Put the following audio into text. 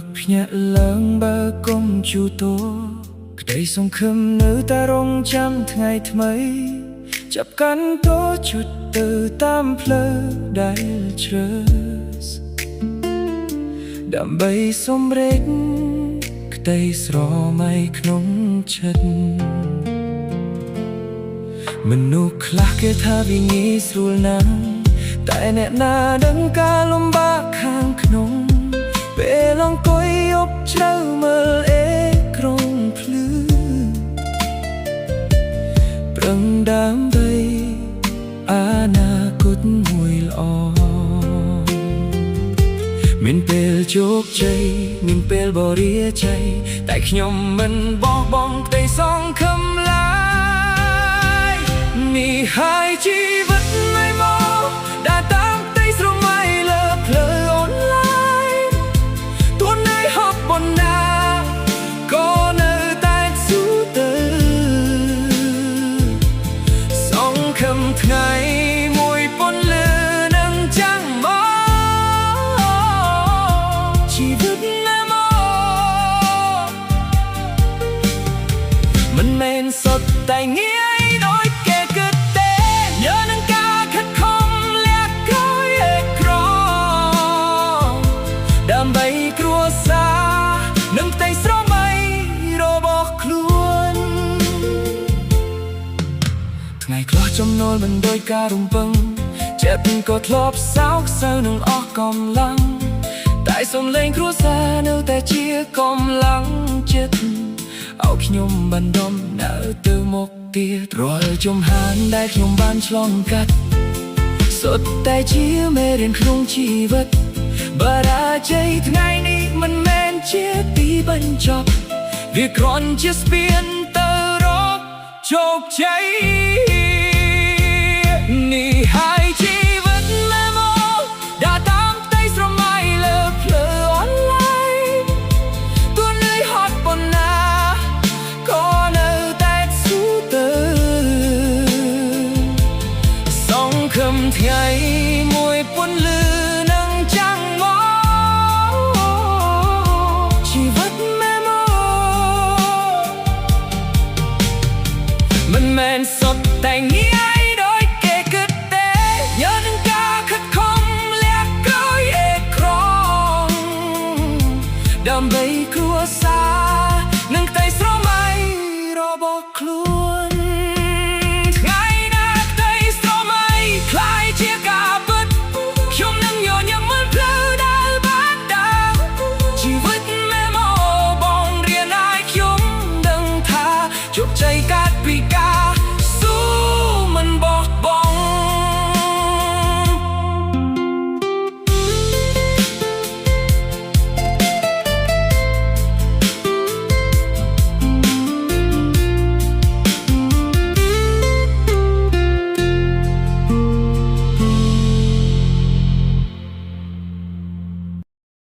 កភ្ញាក់ឡើងបើកុំជូតោក្តីសង្ឃឹមនៅតែរងចាំថ្ងៃថ្មីចាប់កាន់តោជុតទៅតាមផ្លូវដែលជ្រើសដើម្បីសម្រេចក្តីស្រមៃក្នុងចិត្តមនុស្សខ្លះគេថាវាងាយស្រួលណាស់តែអ្នកណាដឹងការលំបាកខាងក្នុងពេលអង្គុយយប់ជ្រៅមើលអេក្រង់ភ្លឺប្រឹងដើម្បីអនាគតមួយល្អមានពេលជោគជ័យមានពេលបរិយាជ័យតែខ្ញុំមិនបោះបង់ក្តីសង្ឃឹមឡើយនេះហើយជីវិតនៃមកដើរតាមក្តីស្រមៃលើផ្លូវអូនឡាញទោះនៅហប់ប៉ុណ្ណាក៏នៅតែស៊ូទៅសង្ឃឹមថ្ងៃមួយពន្លឺនឹងចាំងមកជីវិតនៃមកមិនមែនសុទ្ធតែងាយដូចគេគិតទេញ៉ាំនឹងការខិតខំលាក់ក្រោយអេក្រង់ដើម្បីគ្រួសារនឹងផ្ទៃស្រមៃរបស់ខ្លួនថ្ងៃខ្លះចំណូលមិនដូចការរំពឹងចិត្តក៏ធ្លាប់សោកសៅនឹងអស់កម្លាំងតែសំឡេងគ្រួសារនៅតែជាកម្លាំងចិត្តឲ្យខ្ញុំបានដំណើរទៅមុខទៀតរាល់ជំហានដែលខ្ញុំបានឆ្លងកាត់សុទ្ធតែជាមេរៀនក្នុងជីវិតបរាជ័យថ្ងៃនេះមិនមែនជាទីបញ្ចប់វាគ្រាន់ជាស្ពានទៅរកជោគជ័យនេះហើយជីវិតនៃមកដើរតាមក្តីស្រមៃលើផ្លូវអនឡាញទោះនឿយហត់ប៉ុណ្ណាក៏នៅតែស៊ូទៅសង្ឃឹមថ្ងៃមួយពន្លឺនឹងចាំងមកជីវិតនៃមកមិនមែនសុទ្ធតែងាយដូចគេគិតទេញ៉ាំនឹងការខិតខំលាក់ក្រោយអេក្រង់ដើម្បីគ្រួសារនឹងក្តីស្រមៃរបស់ខ្លួន